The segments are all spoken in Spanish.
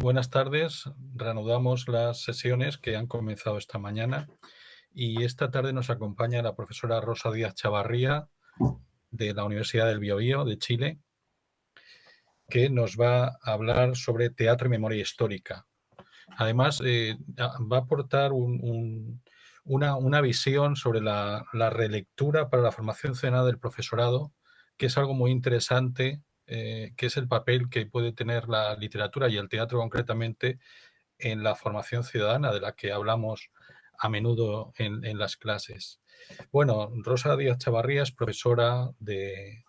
Buenas tardes. Reanudamos las sesiones que han comenzado esta mañana y esta tarde nos acompaña la profesora Rosa Díaz Chavarría de la Universidad del Biobío de Chile, que nos va a hablar sobre teatro y memoria histórica. Además, va a aportar una visión sobre la relectura para la formación ciudadana del profesorado, que es algo muy interesante, que es el papel que puede tener la literatura y el teatro concretamente en la formación ciudadana, de la que hablamos a menudo en las clases. Bueno, Rosa Díaz Chavarría es profesora de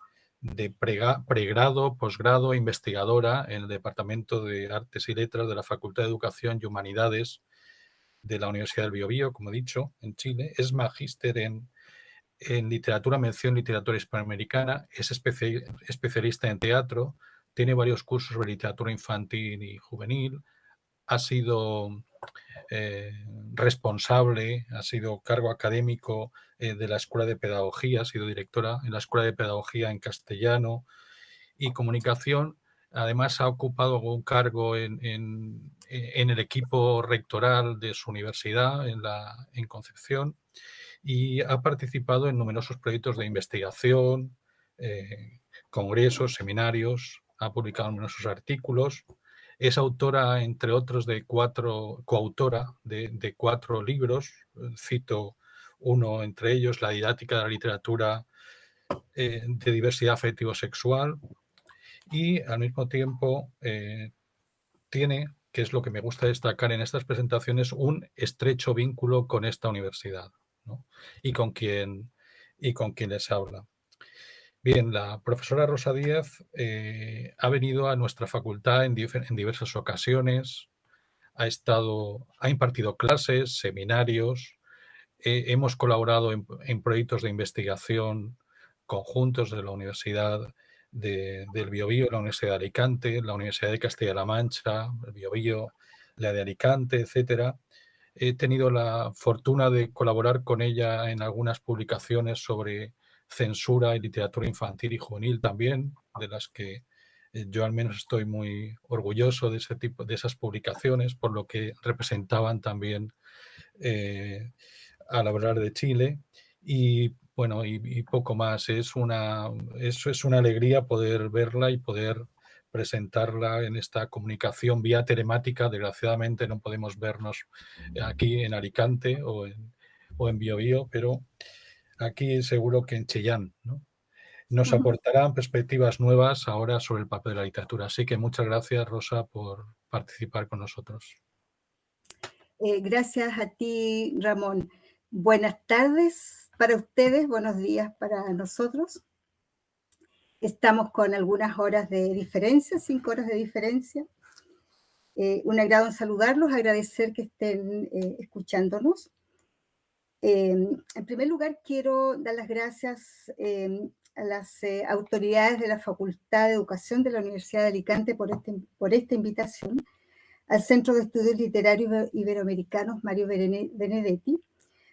pregrado, posgrado, investigadora en el Departamento de Artes y Letras de la Facultad de Educación y Humanidades de la Universidad del Biobío, como he dicho, en Chile. Es magíster en literatura, mención literatura hispanoamericana, es especialista en teatro, tiene varios cursos de literatura infantil y juvenil, ha sido responsable, ha sido cargo académico de la Escuela de Pedagogía, ha sido directora en la Escuela de Pedagogía en Castellano y Comunicación. Además, ha ocupado algún cargo en el equipo rectoral de su universidad en Concepción y ha participado en numerosos proyectos de investigación, congresos, seminarios, ha publicado numerosos artículos. Es autora, entre otros, coautora de 4 libros. Cito uno entre ellos, La didáctica de la literatura de diversidad afectivo-sexual. Y al mismo tiempo tiene, que es lo que me gusta destacar en estas presentaciones, un estrecho vínculo con esta universidad, ¿no? y con quien les habla. Bien, la profesora Rosa Díaz ha venido a nuestra facultad en diversas ocasiones, ha impartido clases, seminarios, hemos colaborado en proyectos de investigación conjuntos de la Universidad del Biobío, la Universidad de Alicante, la Universidad de Castilla-La Mancha, el Biobío, la de Alicante, etcétera. He tenido la fortuna de colaborar con ella en algunas publicaciones sobre censura y literatura infantil y juvenil también, de las que yo al menos estoy muy orgulloso de ese tipo, de esas publicaciones, por lo que representaban también al hablar de Chile. Y bueno, y poco más. Eso es una alegría poder verla y poder presentarla en esta comunicación vía telemática. Desgraciadamente no podemos vernos aquí en Alicante o en Biobío, pero aquí seguro que en Chillán, ¿no? Nos aportarán perspectivas nuevas ahora sobre el papel de la literatura. Así que muchas gracias, Rosa, por participar con nosotros. Gracias a ti, Ramón. Buenas tardes para ustedes, buenos días para nosotros. Estamos con algunas horas de diferencia, 5 horas de diferencia. Un agrado en saludarlos, agradecer que estén escuchándonos. En primer lugar, quiero dar las gracias a las autoridades de la Facultad de Educación de la Universidad de Alicante por esta invitación, al Centro de Estudios Literarios Iberoamericanos Mario Benedetti,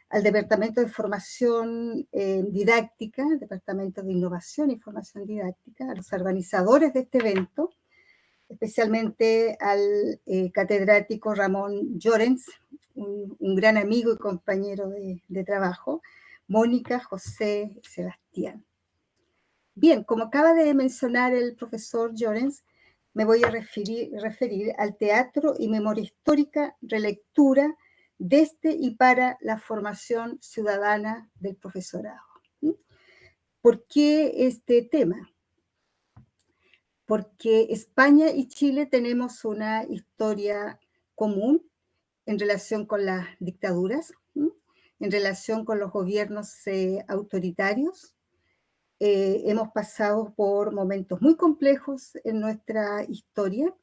al Departamento de Formación Didáctica, al Departamento de Innovación y Formación Didáctica, a los organizadores de este evento, especialmente al catedrático Ramón Llorens, un gran amigo y compañero de trabajo, Mónica, José, Sebastián. Bien, como acaba de mencionar el profesor Llorens, me voy a referir al teatro y memoria histórica, relectura desde y para la formación ciudadana del profesorado. ¿Por qué este tema? Porque España y Chile tenemos una historia común en relación con las dictaduras, en relación con los gobiernos autoritarios. Hemos pasado por momentos muy complejos en nuestra historia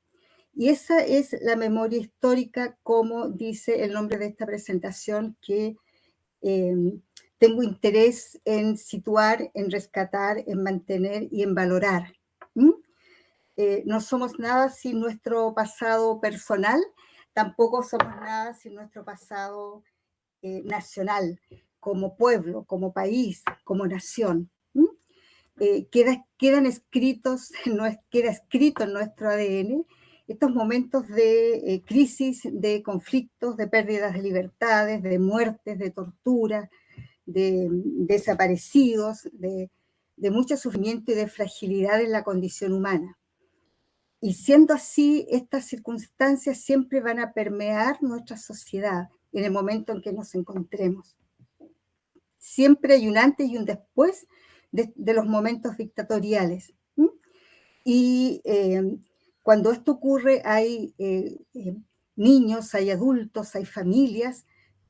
y esa es la memoria histórica, como dice el nombre de esta presentación, que tengo interés en situar, en rescatar, en mantener y en valorar. No somos nada sin nuestro pasado personal, tampoco somos nada sin nuestro pasado nacional, como pueblo, como país, como nación. Queda escrito en nuestro ADN estos momentos de crisis, de conflictos, de pérdidas de libertades, de muertes, de tortura, de desaparecidos, de mucho sufrimiento y de fragilidad en la condición humana. Y siendo así, estas circunstancias siempre van a permear nuestra sociedad en el momento en que nos encontremos. Siempre hay un antes y un después de los momentos dictatoriales. Y cuando esto ocurre hay niños, hay adultos, hay familias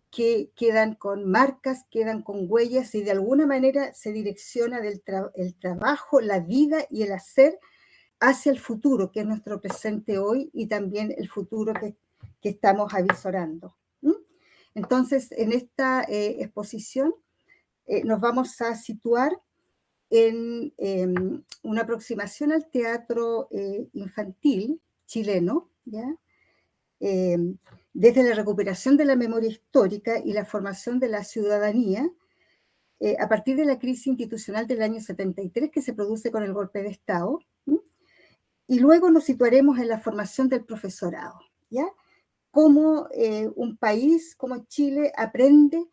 que quedan con marcas, quedan con huellas y de alguna manera se direcciona el trabajo, la vida y el hacer hacia el futuro, que es nuestro presente hoy y también el futuro que estamos avisorando. Entonces, en esta exposición nos vamos a situar en una aproximación al teatro infantil chileno, ¿ya? Desde la recuperación de la memoria histórica y la formación de la ciudadanía, a partir de la crisis institucional del año 73 que se produce con el golpe de Estado, y luego nos situaremos en la formación del profesorado, ¿ya? Cómo un país como Chile aprende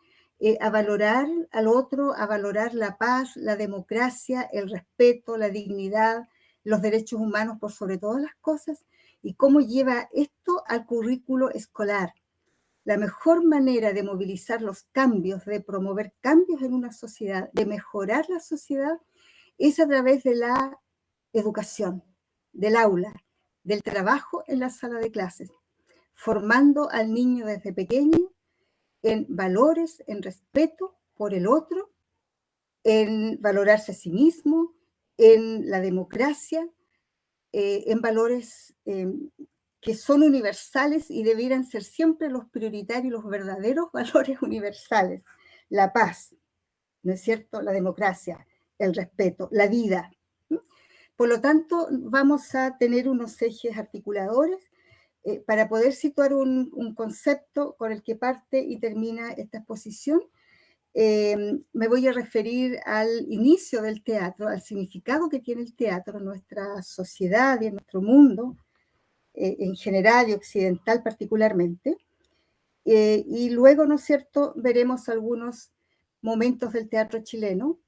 a valorar al otro, a valorar la paz, la democracia, el respeto, la dignidad, los derechos humanos por sobre todas las cosas, y cómo lleva esto al currículo escolar. La mejor manera de movilizar los cambios, de promover cambios en una sociedad, de mejorar la sociedad, es a través de la educación, del aula, del trabajo en la sala de clases, formando al niño desde pequeño en valores, en respeto por el otro, en valorarse a sí mismo, en la democracia, en valores que son universales y debieran ser siempre los prioritarios, los verdaderos valores universales. La paz, ¿no es cierto? La democracia, el respeto, la vida. Por lo tanto, vamos a tener unos ejes articuladores para poder situar un concepto con el que parte y termina esta exposición. Me voy a referir al inicio del teatro, al significado que tiene el teatro en nuestra sociedad y en nuestro mundo, en general y occidental particularmente. Y luego, ¿no es cierto?, veremos algunos momentos del teatro chileno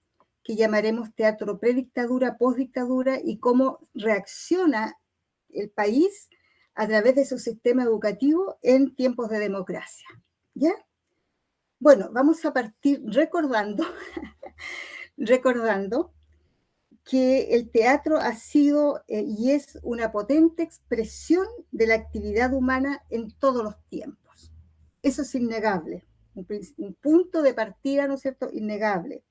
que llamaremos teatro predictadura, postdictadura, y cómo reacciona el país a través de su sistema educativo en tiempos de democracia. ¿Ya? Bueno, vamos a partir recordando que el teatro ha sido y es una potente expresión de la actividad humana en todos los tiempos. Eso es innegable, un punto de partida, ¿no es cierto?, innegable.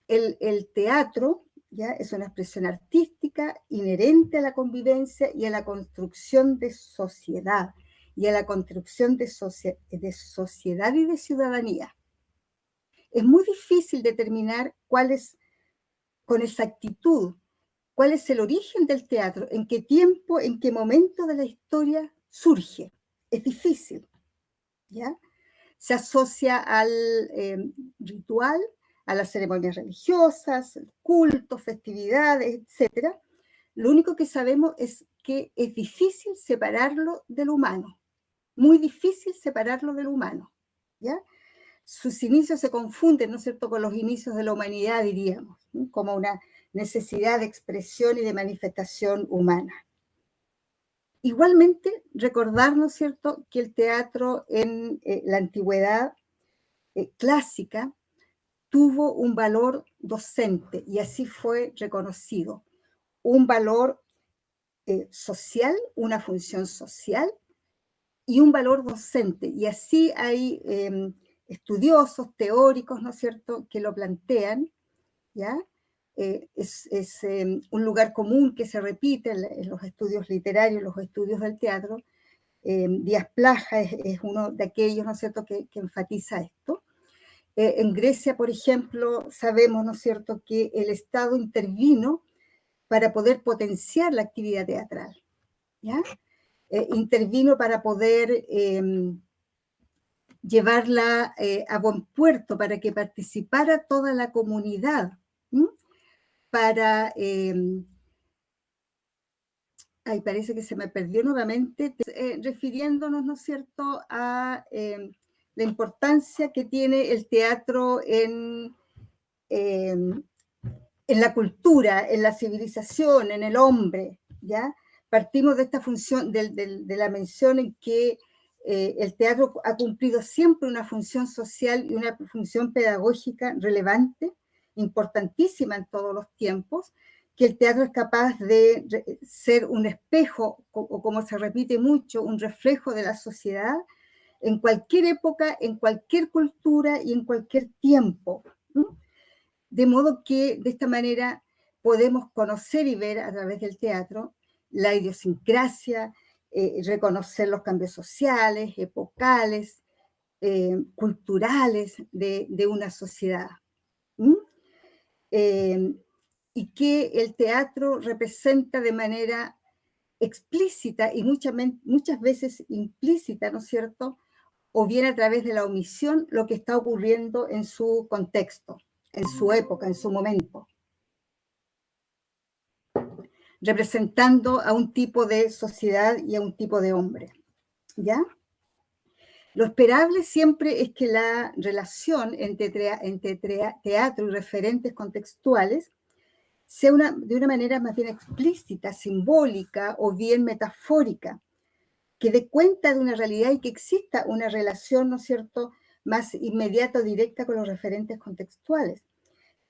El teatro, ¿ya?, es una expresión artística inherente a la convivencia y a la construcción de sociedad, y a la construcción de sociedad y de ciudadanía. Es muy difícil determinar cuál es, con exactitud, cuál es el origen del teatro, en qué tiempo, en qué momento de la historia surge. Es difícil, ¿ya? Se asocia al ritual, a las ceremonias religiosas, cultos, festividades, etc. Lo único que sabemos es que es difícil separarlo del humano, muy difícil separarlo del humano, ¿ya? Sus inicios se confunden, ¿no es cierto?, con los inicios de la humanidad, diríamos, ¿no?, como una necesidad de expresión y de manifestación humana. Igualmente, recordar, ¿no es cierto?, que el teatro en la antigüedad clásica tuvo un valor docente, y así fue reconocido, un valor social, una función social y un valor docente, y así hay estudiosos, teóricos, ¿no es cierto?, que lo plantean, ¿ya? Es un lugar común que se repite en los estudios literarios, los estudios del teatro. Díaz Plaja es uno de aquellos, ¿no es cierto?, que enfatiza esto. En Grecia, por ejemplo, sabemos, ¿no es cierto?, que el Estado intervino para poder potenciar la actividad teatral, ¿ya? Intervino para poder llevarla a buen puerto, para que participara toda la comunidad, para Ay, parece que se me perdió nuevamente, refiriéndonos, ¿no es cierto?, a la importancia que tiene el teatro en la cultura, en la civilización, en el hombre, ¿ya? Partimos de esta función, de la mención en que el teatro ha cumplido siempre una función social y una función pedagógica relevante, importantísima en todos los tiempos, que el teatro es capaz de ser un espejo, o como se repite mucho, un reflejo de la sociedad en cualquier época, en cualquier cultura y en cualquier tiempo, ¿no? De modo que de esta manera podemos conocer y ver a través del teatro la idiosincrasia, reconocer los cambios sociales, epocales, culturales de una sociedad. ¿Mm? Y que el teatro representa de manera explícita y muchas veces implícita, ¿no es cierto?, o bien a través de la omisión, lo que está ocurriendo en su contexto, en su época, en su momento, representando a un tipo de sociedad y a un tipo de hombre, ¿ya? Lo esperable siempre es que la relación entre teatro y referentes contextuales sea de una manera más bien explícita, simbólica o bien metafórica, que dé cuenta de una realidad y que exista una relación, ¿no es cierto?, más inmediata o directa con los referentes contextuales.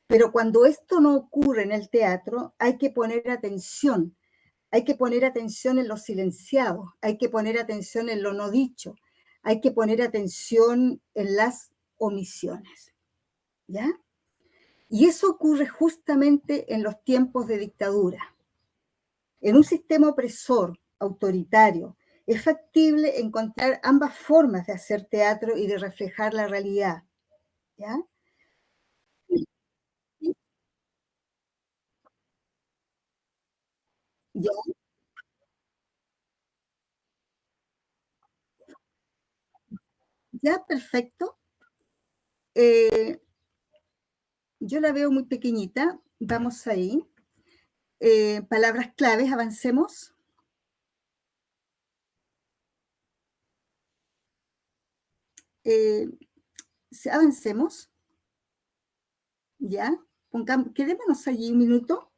Pero cuando esto no ocurre en el teatro, hay que poner atención en lo silenciado, hay que poner atención en lo no dicho, hay que poner atención en las omisiones, ¿ya? Y eso ocurre justamente en los tiempos de dictadura. En un sistema opresor, autoritario, es factible encontrar ambas formas de hacer teatro y de reflejar la realidad, ¿ya? ¿Ya? ¿Ya? Perfecto. Eh, yo la veo muy pequeñita, vamos ahí. Palabras claves, avancemos. Eh, avancemos, ¿ya? Quedémonos allí un minuto.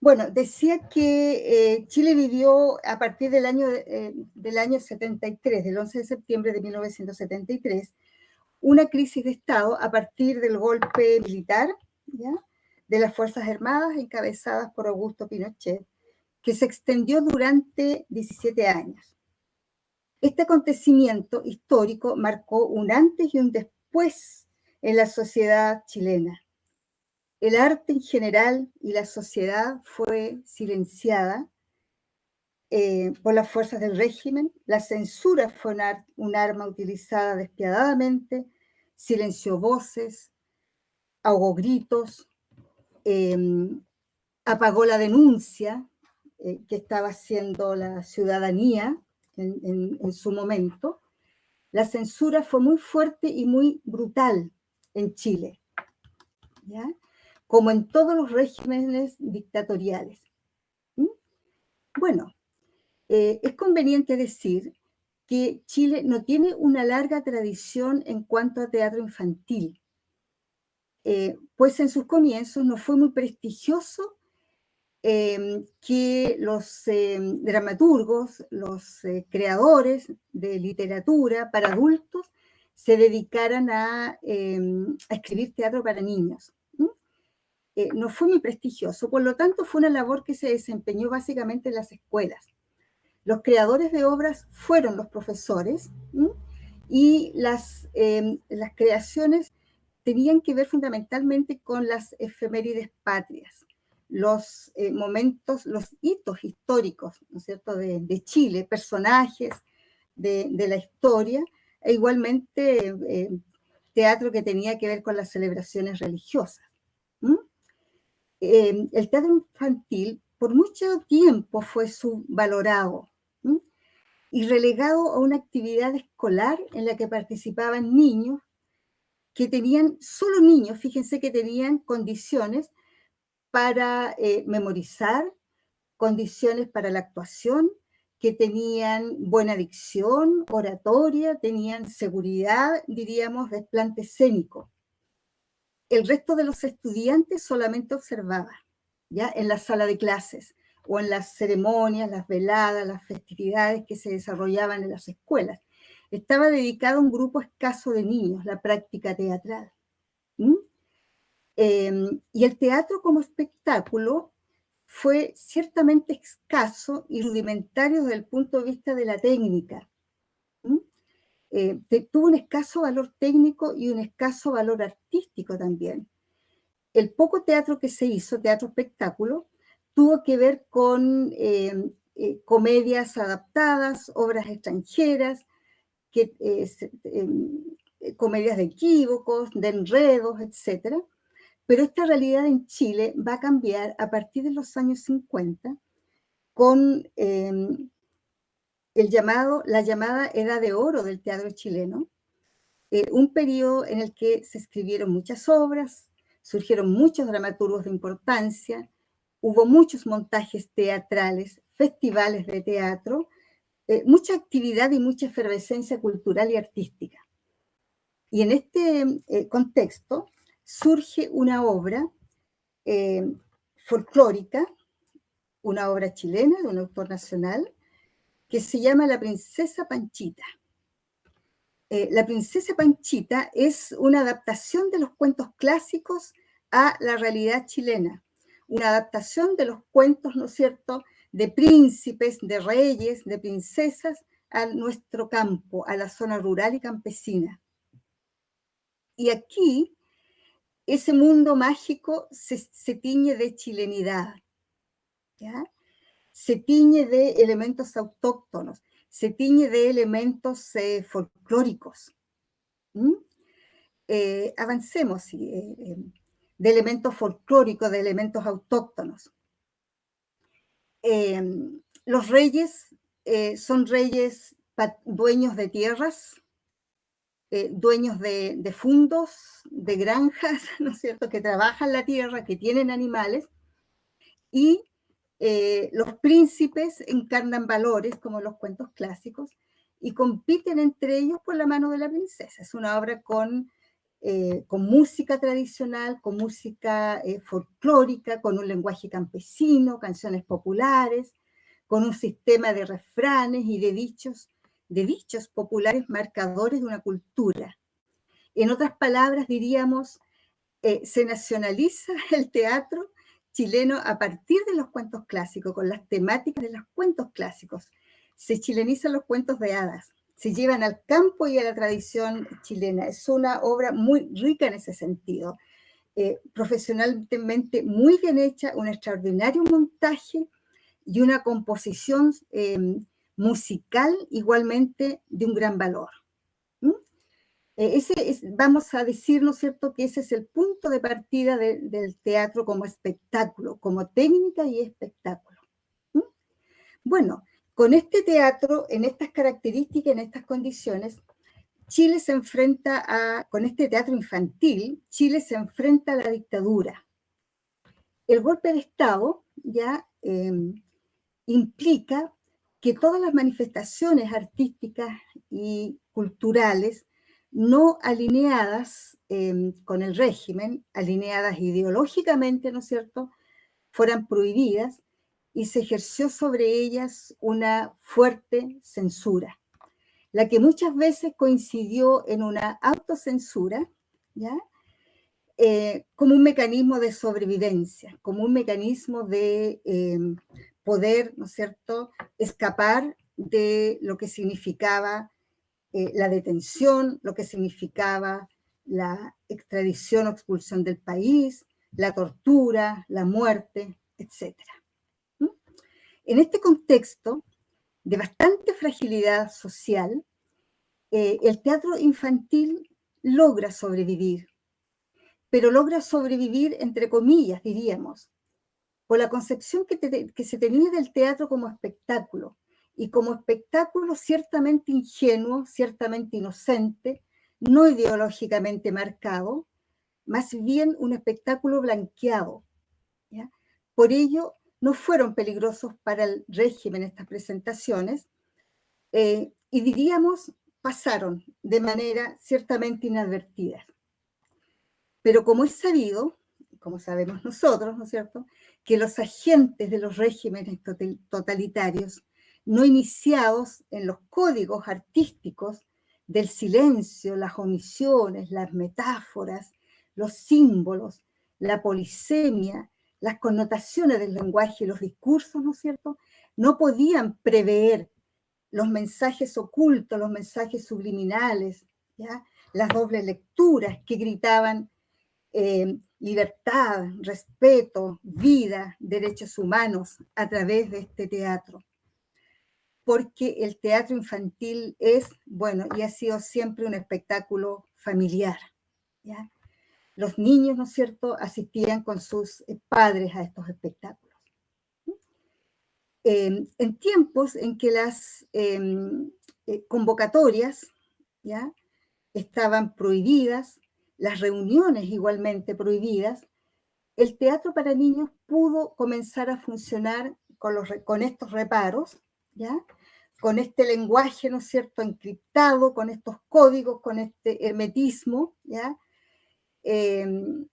Bueno, decía que Chile vivió a partir del año 73, del 11 de septiembre de 1973, una crisis de Estado a partir del golpe militar, ¿ya?, de las Fuerzas Armadas encabezadas por Augusto Pinochet, que se extendió durante 17 años. Este acontecimiento histórico marcó un antes y un después en la sociedad chilena. El arte en general y la sociedad fue silenciada por las fuerzas del régimen. La censura fue un arma utilizada despiadadamente, silenció voces, ahogó gritos, eh, apagó la denuncia que estaba haciendo la ciudadanía en su momento. La censura fue muy fuerte y muy brutal en Chile, ¿ya?, como en todos los regímenes dictatoriales. ¿Mm? Bueno, es conveniente decir que Chile no tiene una larga tradición en cuanto a teatro infantil, pues en sus comienzos no fue muy prestigioso que los dramaturgos, los creadores de literatura para adultos se dedicaran a escribir teatro para niños. No fue muy prestigioso, por lo tanto fue una labor que se desempeñó básicamente en las escuelas. Los creadores de obras fueron los profesores, ¿m?, y las creaciones tenían que ver fundamentalmente con las efemérides patrias, los momentos, los hitos históricos, ¿no es cierto?, de Chile, personajes de la historia, e igualmente teatro que tenía que ver con las celebraciones religiosas. ¿Mm? El teatro infantil por mucho tiempo fue subvalorado, ¿m?, y relegado a una actividad escolar en la que participaban niños que tenían, solo niños, fíjense, que tenían condiciones para memorizar, condiciones para la actuación, que tenían buena dicción, oratoria, tenían seguridad, diríamos, desplante escénico. El resto de los estudiantes solamente observaba, ¿ya? En la sala de clases o en las ceremonias, las veladas, las festividades que se desarrollaban en las escuelas. Estaba dedicado a un grupo escaso de niños, la práctica teatral. Y el teatro como espectáculo fue ciertamente escaso y rudimentario desde el punto de vista de la técnica. Tuvo un escaso valor técnico y un escaso valor artístico también. El poco teatro que se hizo, teatro espectáculo, tuvo que ver con comedias adaptadas, obras extranjeras, comedias de equívocos, de enredos, etc. Pero esta realidad en Chile va a cambiar a partir de los años 50 con la llamada Edad de Oro del teatro chileno, un periodo en el que se escribieron muchas obras, surgieron muchos dramaturgos de importancia, hubo muchos montajes teatrales, festivales de teatro, mucha actividad y mucha efervescencia cultural y artística. Y en este contexto surge una obra folclórica, una obra chilena de un autor nacional, que se llama La Princesa Panchita. La Princesa Panchita es una adaptación de los cuentos clásicos a la realidad chilena, una adaptación de los cuentos, ¿no es cierto?, de príncipes, de reyes, de princesas a nuestro campo, a la zona rural y campesina. Y aquí ese mundo mágico se tiñe de chilenidad, ¿ya? Se tiñe de elementos autóctonos, se tiñe de elementos folclóricos. Avancemos, de elementos folclóricos, de elementos autóctonos. Los reyes son reyes dueños de tierras, dueños de fundos, de granjas, ¿no es cierto?, que trabajan la tierra, que tienen animales, y los príncipes encarnan valores, como los cuentos clásicos, y compiten entre ellos por la mano de la princesa. Es una obra con música tradicional, con música folclórica, con un lenguaje campesino, canciones populares, con un sistema de refranes y de dichos populares marcadores de una cultura. En otras palabras, diríamos, se nacionaliza el teatro chileno a partir de los cuentos clásicos, con las temáticas de los cuentos clásicos. Se chilenizan los cuentos de hadas, se llevan al campo y a la tradición chilena. Es una obra muy rica en ese sentido. Profesionalmente muy bien hecha, un extraordinario montaje y una composición musical igualmente de un gran valor. Vamos a decir, ¿no es cierto?, que ese es el punto de partida del teatro como espectáculo, como técnica y espectáculo. Bueno, con este teatro, en estas características, en estas condiciones, Chile se enfrenta con este teatro infantil, Chile se enfrenta a la dictadura. El golpe de Estado ya implica que todas las manifestaciones artísticas y culturales no alineadas con el régimen, alineadas ideológicamente, ¿no es cierto?, fueran prohibidas, y se ejerció sobre ellas una fuerte censura, la que muchas veces coincidió en una autocensura, ¿ya?, como un mecanismo de sobrevivencia, como un mecanismo de poder, ¿no es cierto?, escapar de lo que significaba la detención, lo que significaba la extradición o expulsión del país, la tortura, la muerte, etc. En este contexto de bastante fragilidad social, el teatro infantil logra sobrevivir, pero logra sobrevivir entre comillas, diríamos, por la concepción que se tenía del teatro como espectáculo, y como espectáculo ciertamente ingenuo, ciertamente inocente, no ideológicamente marcado, más bien un espectáculo blanqueado, ¿ya? Por ello, no fueron peligrosos para el régimen estas presentaciones, y diríamos pasaron de manera ciertamente inadvertida. Pero como es sabido, como sabemos nosotros, ¿no es cierto?, que los agentes de los regímenes totalitarios, no iniciados en los códigos artísticos del silencio, las omisiones, las metáforas, los símbolos, la polisemia, las connotaciones del lenguaje y los discursos, ¿no es cierto?, no podían prever los mensajes ocultos, los mensajes subliminales, ¿ya?, las dobles lecturas que gritaban libertad, respeto, vida, derechos humanos a través de este teatro. Porque el teatro infantil es, bueno, y ha sido siempre un espectáculo familiar, ¿ya? Los niños, ¿no es cierto?, asistían con sus padres a estos espectáculos. En tiempos en que las convocatorias, ¿ya?, estaban prohibidas, las reuniones igualmente prohibidas, el teatro para niños pudo comenzar a funcionar con estos reparos, ¿ya?, con este lenguaje, ¿no es cierto?, encriptado, con estos códigos, con este hermetismo, ¿ya?, que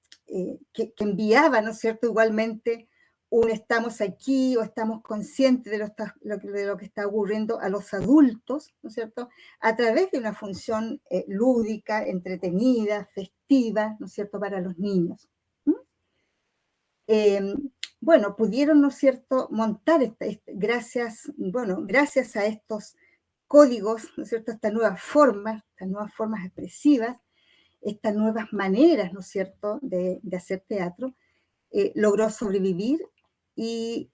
enviaba, ¿no es cierto?, igualmente un estamos aquí o estamos conscientes de lo que está ocurriendo a los adultos, ¿no es cierto?, a través de una función lúdica, entretenida, festiva, ¿no es cierto?, para los niños. Bueno, pudieron, ¿no es cierto?, montar gracias a estos códigos, ¿no es cierto?, estas nuevas formas expresivas, estas nuevas maneras, ¿no es cierto?, de hacer teatro, logró sobrevivir y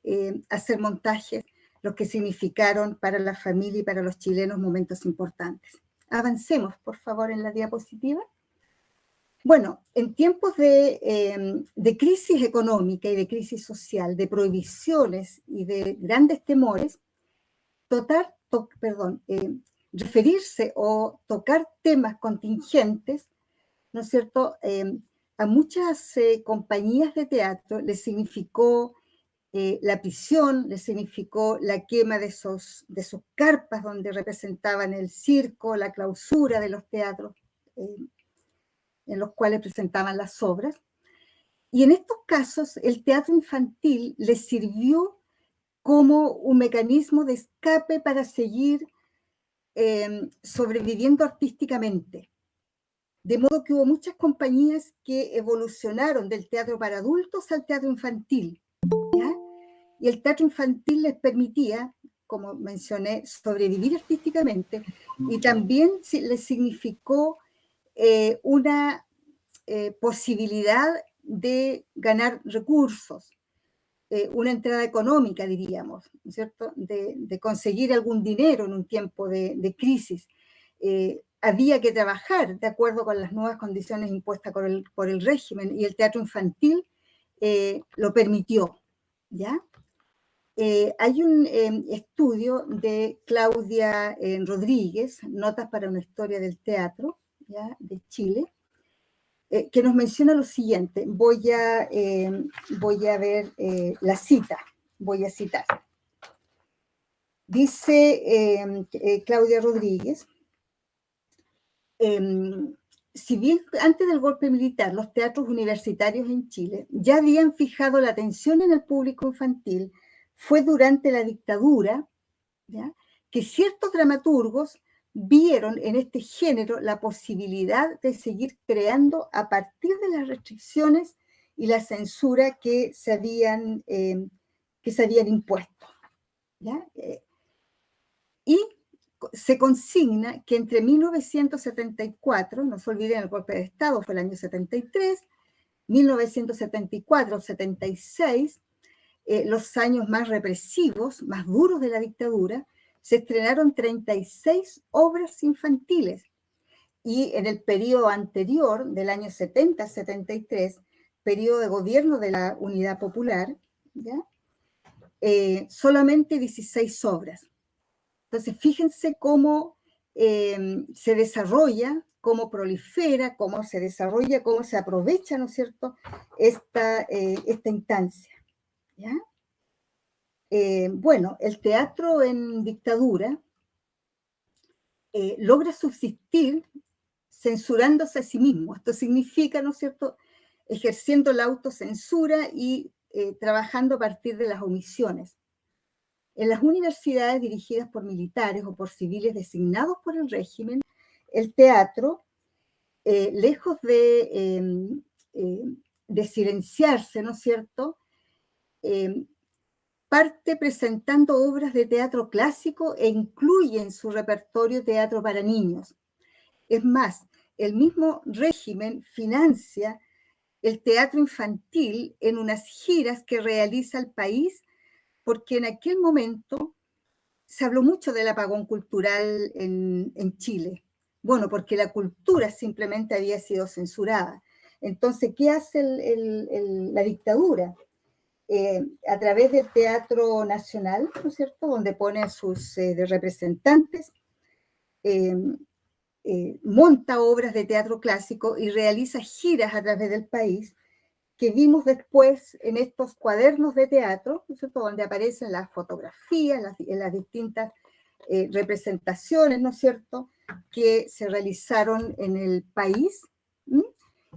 hacer montajes, los que significaron para la familia y para los chilenos momentos importantes. Avancemos, por favor, en la diapositiva. Bueno, en tiempos de crisis económica y de crisis social, de prohibiciones y de grandes temores, referirse o tocar temas contingentes, ¿no es cierto?, a muchas compañías de teatro les significó la prisión, les significó la quema de sus carpas donde representaban el circo, la clausura de los teatros en los cuales presentaban las obras. Y en estos casos el teatro infantil les sirvió como un mecanismo de escape para seguir sobreviviendo artísticamente. De modo que hubo muchas compañías que evolucionaron del teatro para adultos al teatro infantil, ¿ya? Y el teatro infantil les permitía, como mencioné, sobrevivir artísticamente, y también les significó una posibilidad de ganar recursos, una entrada económica, diríamos, ¿no es cierto?, de conseguir algún dinero en un tiempo de crisis. Había que trabajar de acuerdo con las nuevas condiciones impuestas por el régimen, y el teatro infantil lo permitió, ¿ya? Hay un estudio de Claudia Rodríguez, Notas para una historia del teatro, ¿ya?, de Chile, que nos menciona lo siguiente. Voy a ver la cita, voy a citar. Dice Claudia Rodríguez, si bien antes del golpe militar los teatros universitarios en Chile ya habían fijado la atención en el público infantil, fue durante la dictadura, ¿ya?, que ciertos dramaturgos vieron en este género la posibilidad de seguir creando a partir de las restricciones y la censura que se habían impuesto, ¿ya? Y se consigna que entre 1974, no se olviden el golpe de Estado fue el año 73, 1974-76, los años más represivos, más duros de la dictadura, se estrenaron 36 obras infantiles. Y en el periodo anterior, del año 70-73, periodo de gobierno de la Unidad Popular, ¿ya?, solamente 16 obras. Entonces, fíjense cómo se desarrolla, cómo prolifera, cómo se desarrolla, cómo se aprovecha, ¿no es cierto?, esta instancia, ¿ya? Bueno, el teatro en dictadura logra subsistir censurándose a sí mismo. Esto significa, ¿no es cierto?, ejerciendo la autocensura y trabajando a partir de las omisiones. En las universidades dirigidas por militares o por civiles designados por el régimen, el teatro, lejos de silenciarse, ¿no es cierto?, parte presentando obras de teatro clásico e incluye en su repertorio teatro para niños. Es más, el mismo régimen financia el teatro infantil en unas giras que realiza el país, porque en aquel momento se habló mucho del apagón cultural en Chile. Bueno, porque la cultura simplemente había sido censurada. Entonces, ¿qué hace la dictadura? A través del Teatro Nacional, ¿no es cierto?, donde pone a sus representantes, eh, monta obras de teatro clásico y realiza giras a través del país, que vimos después en estos cuadernos de teatro, ¿no es cierto?, donde aparecen las fotografías, en las distintas representaciones, ¿no es cierto?, que se realizaron en el país. ¿Mm?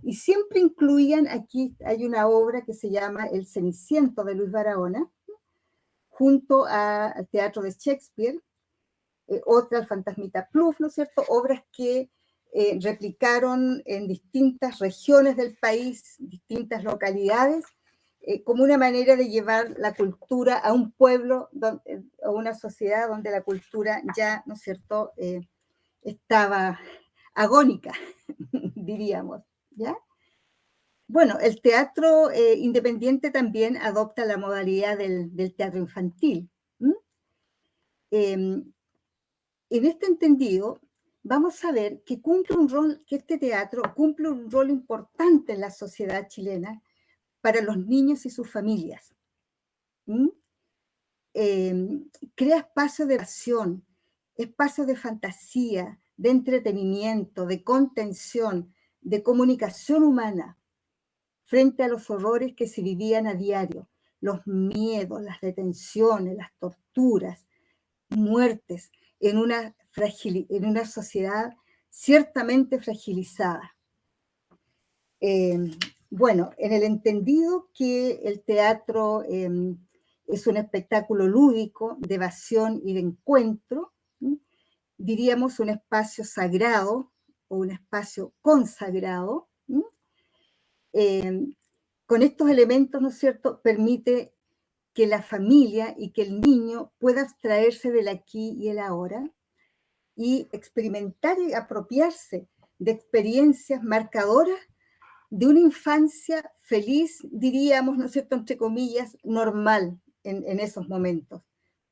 Y siempre incluían, aquí hay una obra que se llama El Ceniciento de Luis Barahona, junto al teatro de Shakespeare, otra, El Fantasmita Plus, ¿no es cierto?, obras que replicaron en distintas regiones del país, distintas localidades, como una manera de llevar la cultura a un pueblo, a una sociedad donde la cultura ya, ¿no es cierto?, estaba agónica, diríamos, ¿ya? Bueno, el teatro independiente también adopta la modalidad del teatro infantil. En este entendido, vamos a ver que este teatro cumple un rol importante en la sociedad chilena para los niños y sus familias. Crea espacios de pasión, espacios de fantasía, de entretenimiento, de contención, de comunicación humana frente a los horrores que se vivían a diario, los miedos, las detenciones, las torturas, muertes, en una sociedad ciertamente fragilizada. Bueno, en el entendido que el teatro es un espectáculo lúdico, de evasión y de encuentro, diríamos un espacio sagrado o un espacio consagrado, con estos elementos, ¿no es cierto?, permite que la familia y que el niño pueda abstraerse del aquí y el ahora y experimentar y apropiarse de experiencias marcadoras de una infancia feliz, diríamos, ¿no es cierto?, entre comillas, normal en esos momentos.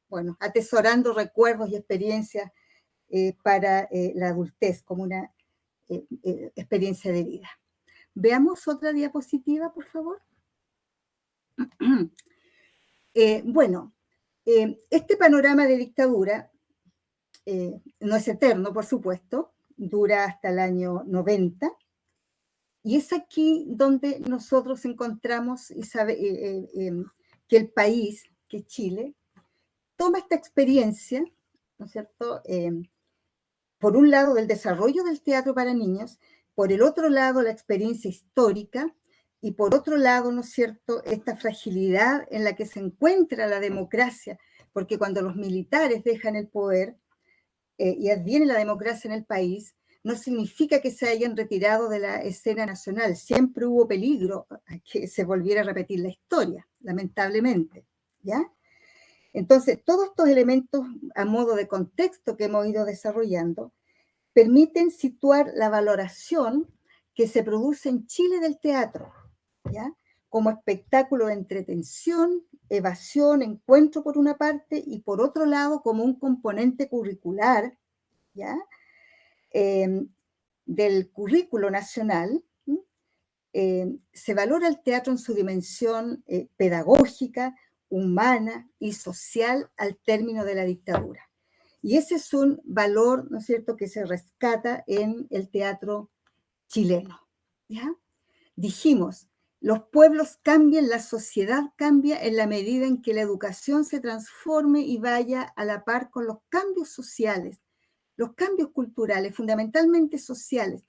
Bueno, atesorando recuerdos y experiencias para la adultez como una experiencia de vida. Veamos otra diapositiva, por favor. Bueno, este panorama de dictadura no es eterno, por supuesto, dura hasta el año 90, y es aquí donde nosotros encontramos que el país, que Chile, toma esta experiencia, ¿no es cierto?, por un lado del desarrollo del teatro para niños, por el otro lado la experiencia histórica, y por otro lado, ¿no es cierto?, esta fragilidad en la que se encuentra la democracia, porque cuando los militares dejan el poder y adviene la democracia en el país, no significa que se hayan retirado de la escena nacional. Siempre hubo peligro a que se volviera a repetir la historia, lamentablemente, ¿ya? Entonces, todos estos elementos a modo de contexto que hemos ido desarrollando permiten situar la valoración que se produce en Chile del teatro, ¿ya?, como espectáculo de entretención, evasión, encuentro por una parte, y por otro lado como un componente curricular, ¿ya?, del currículo nacional. Se valora el teatro en su dimensión pedagógica, humana y social al término de la dictadura. Y ese es un valor, ¿no es cierto?, que se rescata en el teatro chileno, ¿ya? Dijimos, Los pueblos cambian, la sociedad cambia en la medida en que la educación se transforme y vaya a la par con los cambios sociales, los cambios culturales, fundamentalmente sociales.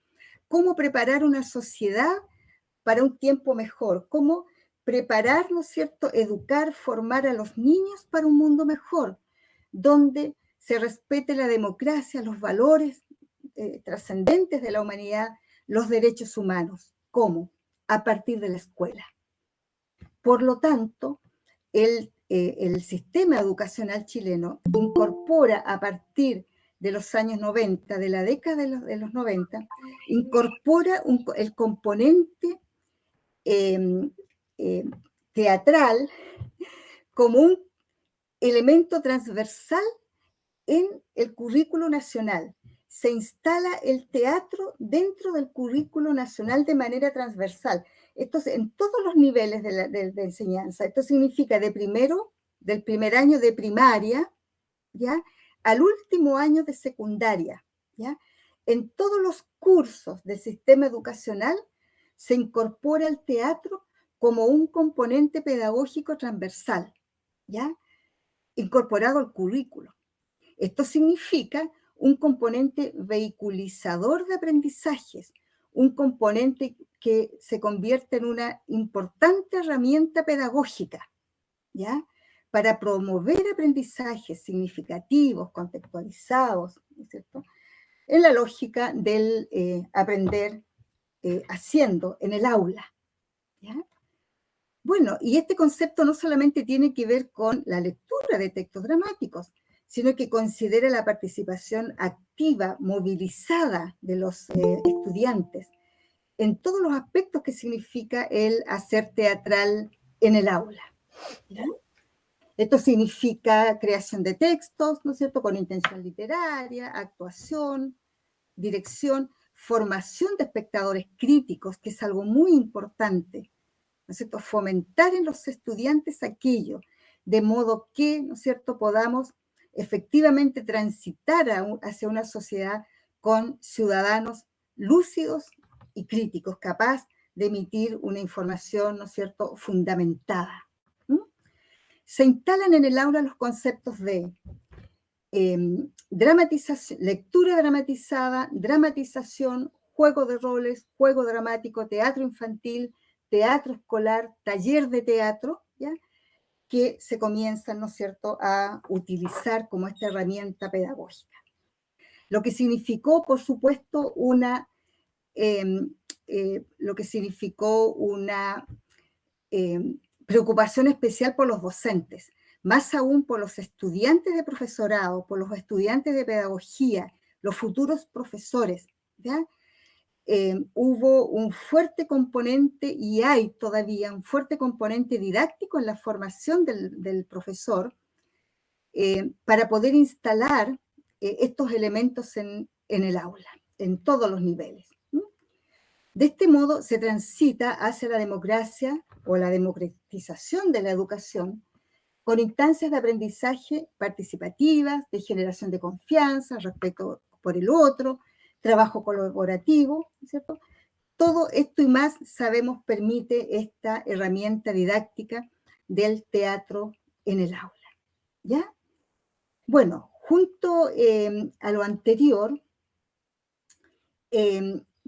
Cómo preparar una sociedad para un tiempo mejor, cómo preparar, ¿no es cierto?, educar, formar a los niños para un mundo mejor, donde se respete la democracia, los valores trascendentes de la humanidad, los derechos humanos. ¿Cómo? A partir de la escuela. Por lo tanto, el sistema educacional chileno incorpora a partir de los años 90, de la década de los 90, incorpora el componente teatral como un elemento transversal en el currículo nacional. Se instala el teatro dentro del currículo nacional de manera transversal. Esto es en todos los niveles de enseñanza. Esto significa del primer año de primaria, ¿ya?, al último año de secundaria, ¿ya? En todos los cursos del sistema educacional se incorpora el teatro como un componente pedagógico transversal, ¿ya?, incorporado al currículo. Esto significa un componente vehiculizador de aprendizajes, un componente que se convierte en una importante herramienta pedagógica, ¿ya?, para promover aprendizajes significativos, contextualizados, ¿no es cierto?, en la lógica del aprender haciendo en el aula, ¿ya? Bueno, y este concepto no solamente tiene que ver con la lectura de textos dramáticos, sino que considera la participación activa, movilizada de los estudiantes en todos los aspectos que significa el hacer teatral en el aula, ¿ya? Esto significa creación de textos, ¿no es cierto?, con intención literaria, actuación, dirección, formación de espectadores críticos, que es algo muy importante, ¿no es cierto?, fomentar en los estudiantes aquello, de modo que, ¿no es cierto?, podamos efectivamente transitar hacia una sociedad con ciudadanos lúcidos y críticos, capaz de emitir una información, ¿no es cierto?, fundamentada. Se instalan en el aula los conceptos de dramatización, lectura dramatizada, dramatización, juego de roles, juego dramático, teatro infantil, teatro escolar, taller de teatro, ¿ya?, que se comienzan, ¿no es cierto?, a utilizar como esta herramienta pedagógica. Lo que significó, por supuesto, una preocupación especial por los docentes, más aún por los estudiantes de profesorado, por los estudiantes de pedagogía, los futuros profesores, ¿ya? Hubo un fuerte componente, y hay todavía un fuerte componente didáctico en la formación del profesor para poder instalar estos elementos en el aula, en todos los niveles. De este modo se transita hacia la democracia o la democratización de la educación con instancias de aprendizaje participativas, de generación de confianza, respeto por el otro, trabajo colaborativo, ¿cierto? Todo esto y más, sabemos, permite esta herramienta didáctica del teatro en el aula, ¿ya? Bueno, junto a lo anterior,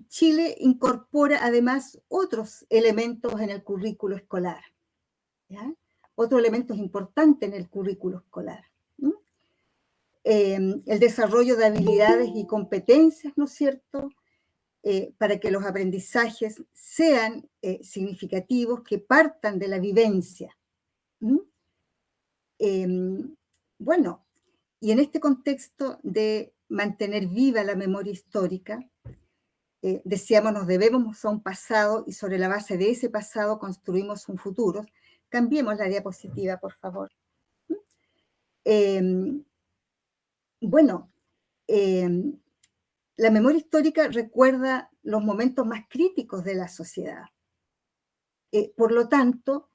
Chile incorpora además otros elementos en el currículo escolar, ¿ya? Otros elementos importantes en el currículo escolar. El desarrollo de habilidades y competencias, ¿no es cierto?, para que los aprendizajes sean significativos, que partan de la vivencia. Bueno, y en este contexto de mantener viva la memoria histórica, decíamos, nos debemos a un pasado y sobre la base de ese pasado construimos un futuro. Cambiemos la diapositiva, por favor. Bueno, la memoria histórica recuerda los momentos más críticos de la sociedad. Por lo tanto,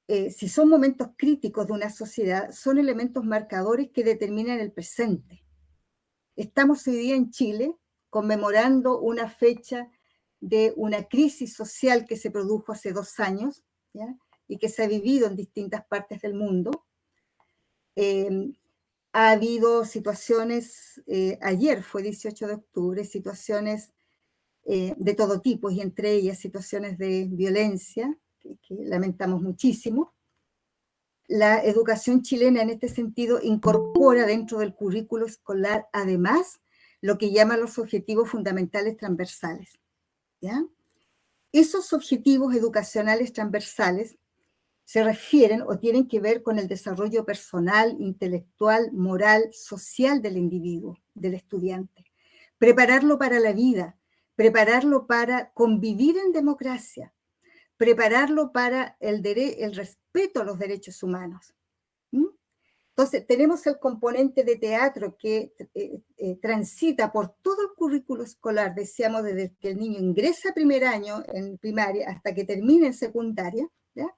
si son momentos críticos de una sociedad, son elementos marcadores que determinan el presente. Estamos hoy día en Chile conmemorando una fecha de una crisis social que se produjo hace 2 años, ¿ya? Y que se ha vivido en distintas partes del mundo. Ha habido situaciones, ayer fue 18 de octubre, situaciones de todo tipo, y entre ellas situaciones de violencia, que lamentamos muchísimo. La educación chilena en este sentido incorpora dentro del currículo escolar además lo que llaman los objetivos fundamentales transversales, ¿ya? Esos objetivos educacionales transversales se refieren o tienen que ver con el desarrollo personal, intelectual, moral, social del individuo, del estudiante. Prepararlo para la vida, prepararlo para convivir en democracia, prepararlo para el respeto a los derechos humanos. ¿Mm? Entonces, tenemos el componente de teatro que transita por todo el currículo escolar, decíamos, desde que el niño ingresa a primer año en primaria hasta que termina en secundaria, ¿ya?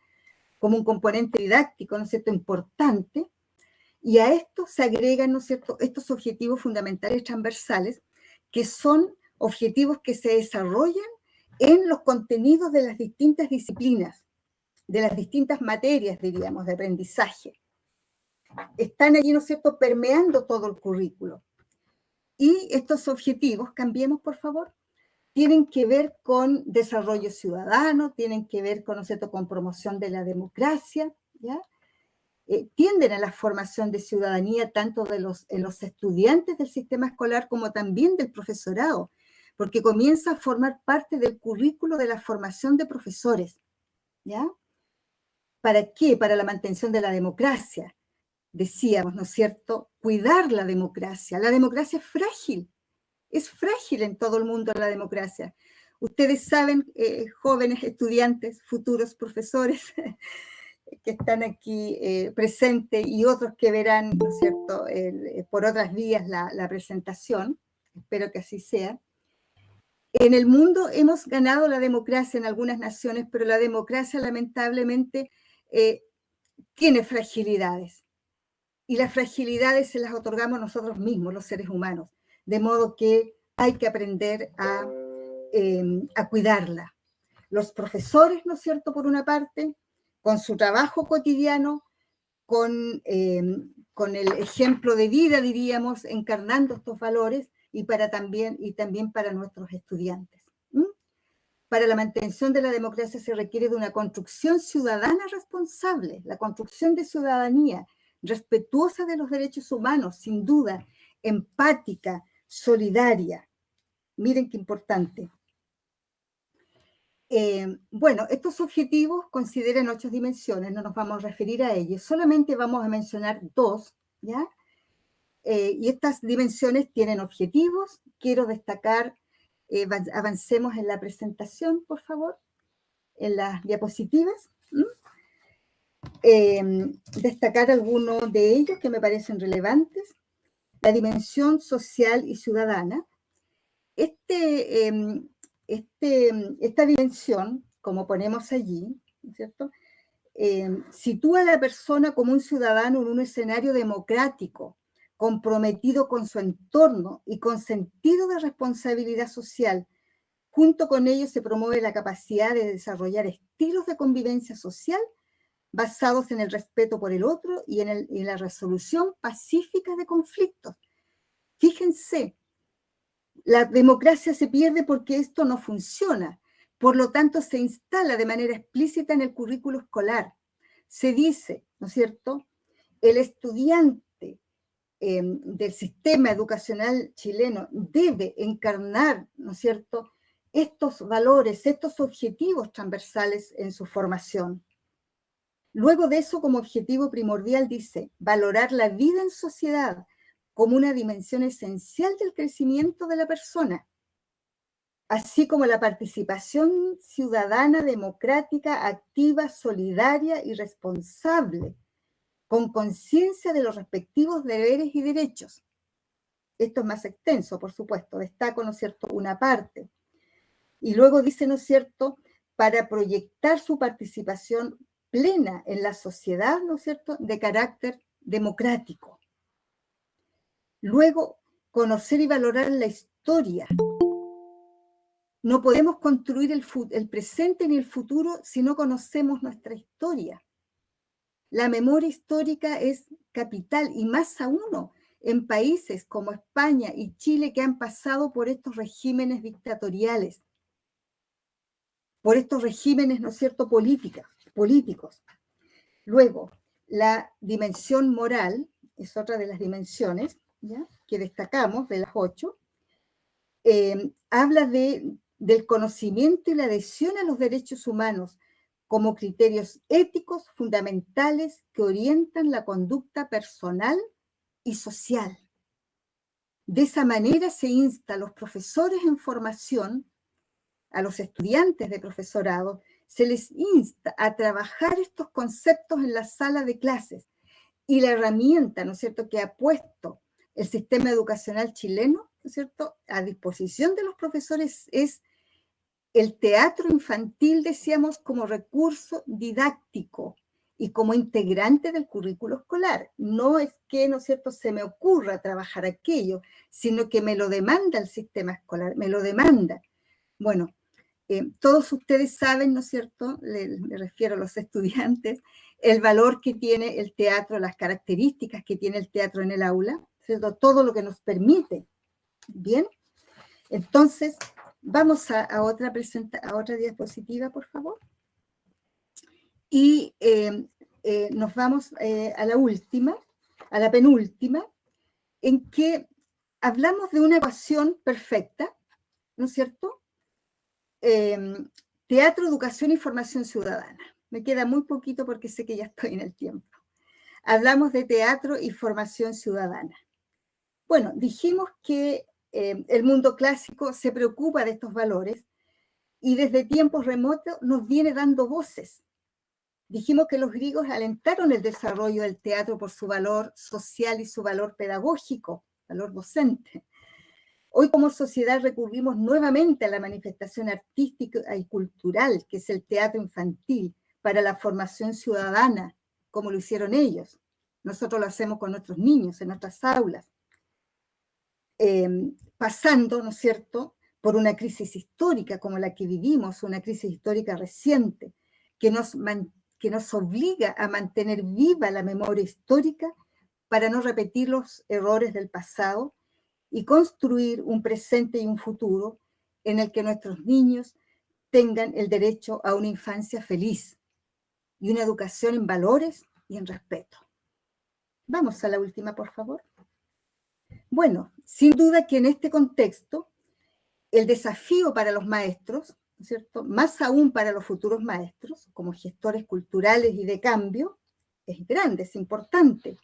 Como un componente didáctico, ¿no es cierto?, importante, y a esto se agregan, ¿no es cierto?, estos objetivos fundamentales transversales, que son objetivos que se desarrollan en los contenidos de las distintas disciplinas, de las distintas materias, diríamos, de aprendizaje. Están allí, ¿no es cierto?, permeando todo el currículo. Y estos objetivos, cambiemos por favor, tienen que ver con desarrollo ciudadano, tienen que ver con, ¿no es cierto?, con promoción de la democracia, ¿ya? Tienden a la formación de ciudadanía tanto en los estudiantes del sistema escolar como también del profesorado, porque comienza a formar parte del currículo de la formación de profesores, ¿ya? ¿Para qué? Para la mantención de la democracia. Decíamos, ¿no es cierto?, cuidar la democracia. La democracia es frágil en todo el mundo la democracia. Ustedes saben, jóvenes estudiantes, futuros profesores que están aquí presentes y otros que verán, ¿no es cierto?, por otras vías la presentación, espero que así sea. En el mundo hemos ganado la democracia en algunas naciones, pero la democracia lamentablemente tiene fragilidades. Y las fragilidades se las otorgamos nosotros mismos, los seres humanos. De modo que hay que aprender a cuidarla. Los profesores, ¿no es cierto?, por una parte, con su trabajo cotidiano, con el ejemplo de vida, diríamos, encarnando estos valores, y también para nuestros estudiantes. Para la mantención de la democracia se requiere de una construcción ciudadana responsable, la construcción de ciudadanía respetuosa de los derechos humanos, sin duda, empática, solidaria. Miren qué importante. Bueno, estos objetivos consideran 8 dimensiones, no nos vamos a referir a ellos, solamente vamos a mencionar 2, ¿ya? Y estas dimensiones tienen objetivos. Quiero destacar, avancemos en la presentación, por favor, en las diapositivas. Destacar algunos de ellos que me parecen relevantes. La dimensión social y ciudadana. Esta dimensión, como ponemos allí, ¿no es cierto?, sitúa a la persona como un ciudadano en un escenario democrático, comprometido con su entorno y con sentido de responsabilidad social. Junto con ello se promueve la capacidad de desarrollar estilos de convivencia social basados en el respeto por el otro y en la resolución pacífica de conflictos. Fíjense, la democracia se pierde porque esto no funciona. Por lo tanto, se instala de manera explícita en el currículo escolar. Se dice, ¿no es cierto?, el estudiante del sistema educacional chileno debe encarnar, ¿no es cierto?, estos valores, estos objetivos transversales en su formación. Luego de eso, como objetivo primordial, dice, valorar la vida en sociedad como una dimensión esencial del crecimiento de la persona, así como la participación ciudadana, democrática, activa, solidaria y responsable, con conciencia de los respectivos deberes y derechos. Esto es más extenso, por supuesto, destaco, ¿no es cierto?, una parte. Y luego dice, ¿no es cierto?, para proyectar su participación plena en la sociedad, ¿no es cierto?, de carácter democrático. Luego, conocer y valorar la historia No podemos construir el presente ni el futuro si no conocemos nuestra historia. La memoria histórica es capital, y más aún en países como España y Chile, que han pasado por estos regímenes dictatoriales, por estos regímenes, ¿no es cierto?, políticos. Luego, la dimensión moral es otra de las dimensiones, ¿ya?, que destacamos, de las 8. Habla del conocimiento y la adhesión a los derechos humanos como criterios éticos fundamentales que orientan la conducta personal y social. De esa manera se insta a los profesores en formación, a los estudiantes de profesorado, se les insta a trabajar estos conceptos en la sala de clases, y la herramienta, ¿no es cierto?, que ha puesto el sistema educacional chileno, ¿no es cierto?, a disposición de los profesores es el teatro infantil, decíamos, como recurso didáctico y como integrante del currículo escolar. No es que, ¿no es cierto?, se me ocurra trabajar aquello, sino que me lo demanda el sistema escolar, me lo demanda. Bueno, todos ustedes saben, ¿no es cierto?, me refiero a los estudiantes, el valor que tiene el teatro, las características que tiene el teatro en el aula, ¿cierto?, todo lo que nos permite. Bien, entonces, vamos a otra diapositiva, por favor. Y nos vamos a la última, a la penúltima, en que hablamos de una ecuación perfecta, ¿no es cierto?, teatro, educación y formación ciudadana. Me queda muy poquito porque sé que ya estoy en el tiempo. Hablamos de teatro y formación ciudadana. Bueno, dijimos que el mundo clásico se preocupa de estos valores y desde tiempos remotos nos viene dando voces. Dijimos que los griegos alentaron el desarrollo del teatro por su valor social y su valor pedagógico, valor docente. Hoy como sociedad recurrimos nuevamente a la manifestación artística y cultural, que es el teatro infantil, para la formación ciudadana, como lo hicieron ellos. Nosotros lo hacemos con nuestros niños, en nuestras aulas. Pasando, ¿no es cierto?, por una crisis histórica como la que vivimos, una crisis histórica reciente, que nos obliga a mantener viva la memoria histórica para no repetir los errores del pasado y construir un presente y un futuro en el que nuestros niños tengan el derecho a una infancia feliz y una educación en valores y en respeto. Vamos a la última, por favor. Bueno, sin duda que en este contexto, el desafío para los maestros, ¿no es cierto?, más aún para los futuros maestros, como gestores culturales y de cambio, es grande, es importante,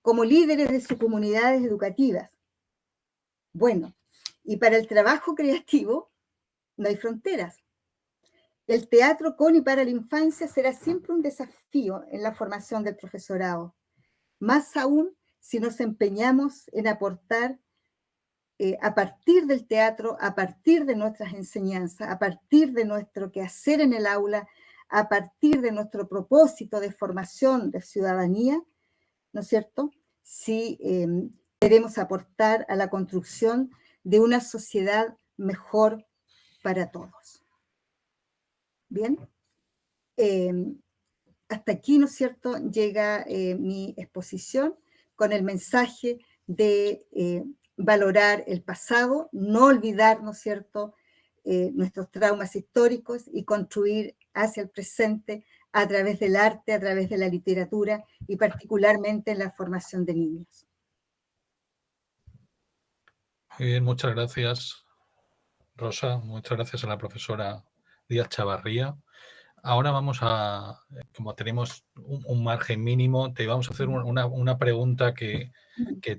como líderes de sus comunidades educativas. Bueno, y para el trabajo creativo no hay fronteras. El teatro con y para la infancia será siempre un desafío en la formación del profesorado, más aún si nos empeñamos en aportar a partir del teatro, a partir de nuestras enseñanzas, a partir de nuestro quehacer en el aula, a partir de nuestro propósito de formación de ciudadanía, ¿no es cierto?, si queremos aportar a la construcción de una sociedad mejor para todos. Bien, hasta aquí, ¿no es cierto?, llega mi exposición con el mensaje de valorar el pasado, no olvidar, ¿no es cierto?, nuestros traumas históricos y construir hacia el presente a través del arte, a través de la literatura y particularmente en la formación de niños. Muy bien, muchas gracias, Rosa. Muchas gracias a la profesora Díaz Chavarría. Ahora vamos a, como tenemos un margen mínimo, te vamos a hacer una pregunta que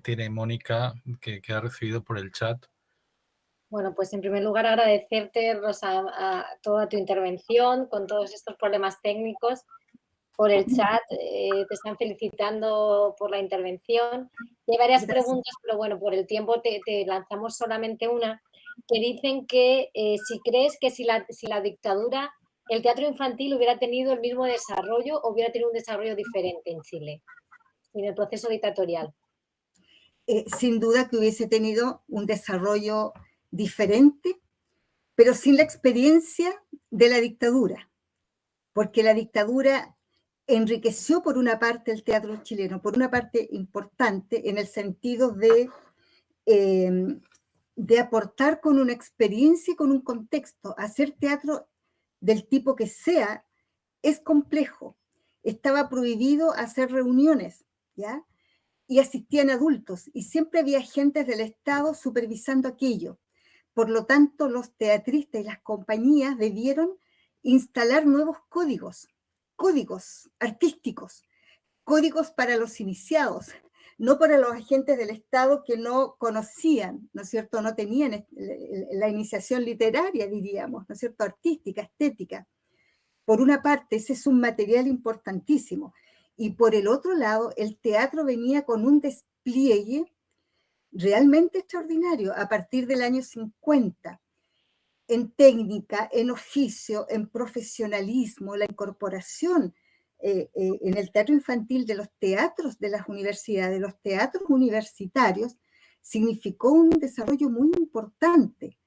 tiene Mónica, que ha recibido por el chat. Bueno, pues en primer lugar agradecerte, Rosa, a toda tu intervención con todos estos problemas técnicos. Por el chat te están felicitando por la intervención. Hay varias preguntas, pero bueno, por el tiempo te lanzamos solamente una, que dicen que si crees que si la dictadura, el teatro infantil hubiera tenido el mismo desarrollo o hubiera tenido un desarrollo diferente en Chile, en el proceso dictatorial. Sin duda que hubiese tenido un desarrollo diferente, pero sin la experiencia de la dictadura, porque la dictadura enriqueció por una parte el teatro chileno, por una parte importante en el sentido de aportar con una experiencia y con un contexto. Hacer teatro del tipo que sea es complejo. Estaba prohibido hacer reuniones, ¿ya? Y asistían adultos, y siempre había agentes del Estado supervisando aquello. Por lo tanto, los teatristas y las compañías debieron instalar nuevos códigos artísticos, códigos para los iniciados, no para los agentes del Estado que no conocían, ¿no es cierto?, no tenían la iniciación literaria, diríamos, ¿no es cierto?, artística, estética. Por una parte, ese es un material importantísimo. Y por el otro lado, el teatro venía con un despliegue realmente extraordinario a partir del año 50, en técnica, en oficio, en profesionalismo, la incorporación en el teatro infantil de los teatros de las universidades, de los teatros universitarios, significó un desarrollo muy importante.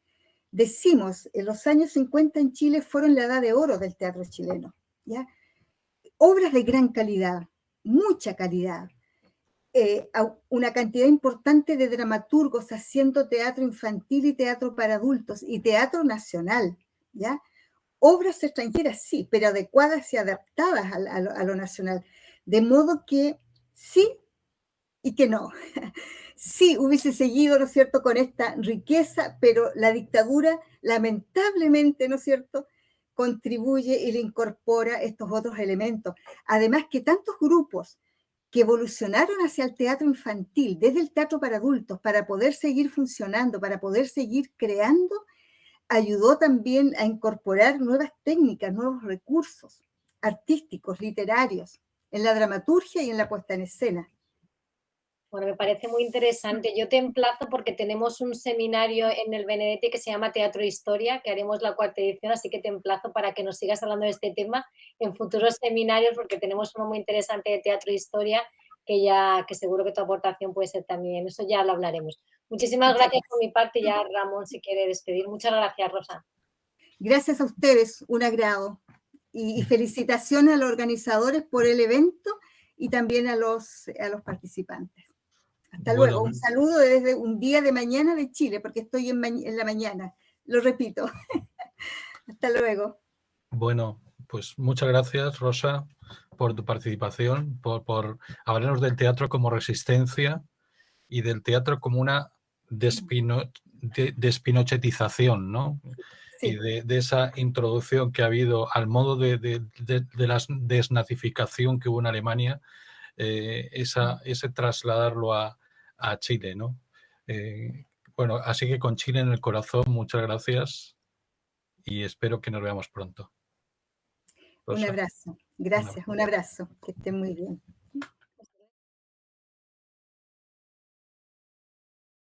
Decimos, en los años 50 en Chile fueron la edad de oro del teatro chileno, ¿ya? Obras de gran calidad, mucha calidad, una cantidad importante de dramaturgos haciendo teatro infantil y teatro para adultos y teatro nacional, ¿ya? Obras extranjeras sí, pero adecuadas y adaptadas a lo nacional. De modo que sí y que no. Sí hubiese seguido, ¿no es cierto?, con esta riqueza, pero la dictadura, lamentablemente, ¿no es cierto?, contribuye y le incorpora estos otros elementos. Además que tantos grupos que evolucionaron hacia el teatro infantil, desde el teatro para adultos, para poder seguir funcionando, para poder seguir creando, ayudó también a incorporar nuevas técnicas, nuevos recursos artísticos, literarios, en la dramaturgia y en la puesta en escena. Bueno, me parece muy interesante. Yo te emplazo porque tenemos un seminario en el Benedetti que se llama Teatro e Historia, que haremos la 4ª edición, así que te emplazo para que nos sigas hablando de este tema en futuros seminarios, porque tenemos uno muy interesante de Teatro e Historia que seguro que tu aportación puede ser también. Eso ya lo hablaremos. Muchísimas gracias por mi parte. Ya Ramón, si quiere despedir. Muchas gracias, Rosa. Gracias a ustedes, un agrado. Y felicitaciones a los organizadores por el evento y también a los participantes. Hasta luego. Un saludo desde un día de mañana de Chile, porque estoy en la mañana. Lo repito. Hasta luego. Bueno, pues muchas gracias, Rosa, por tu participación, por hablarnos del teatro como resistencia y del teatro como una despinochetización, ¿no? Sí. Y de esa introducción que ha habido al modo de la desnazificación que hubo en Alemania, ese trasladarlo a Chile, ¿no? Bueno, así que con Chile en el corazón, muchas gracias y espero que nos veamos pronto. Rosa. Un abrazo. Gracias, un abrazo. Que estén muy bien.